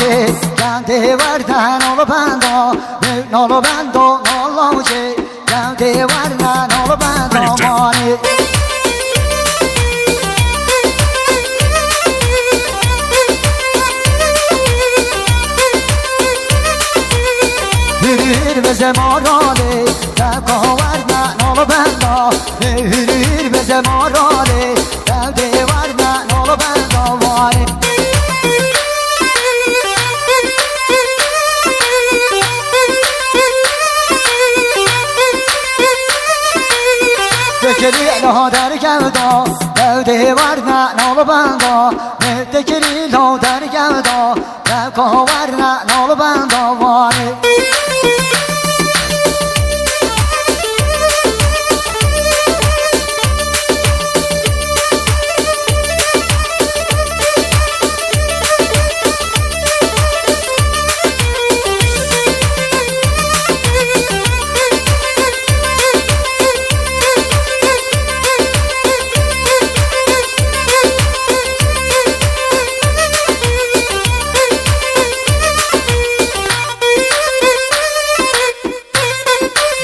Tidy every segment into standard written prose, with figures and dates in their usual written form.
نالوچه گنده وردن نالو بندا نالو بندا نالوچه گنده وردن نالو بندا مانی hür beze marale Devka varna nolu benda hür beze marale Devde varna nolu benda vay Tekeli la der gevda Devde varna nolu benda Tekeli la der gevda Devka varna nolu benda vay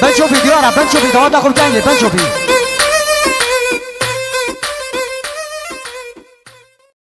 بنشوفي ديارة بنشوفي دوات أخو التانية بنشوفي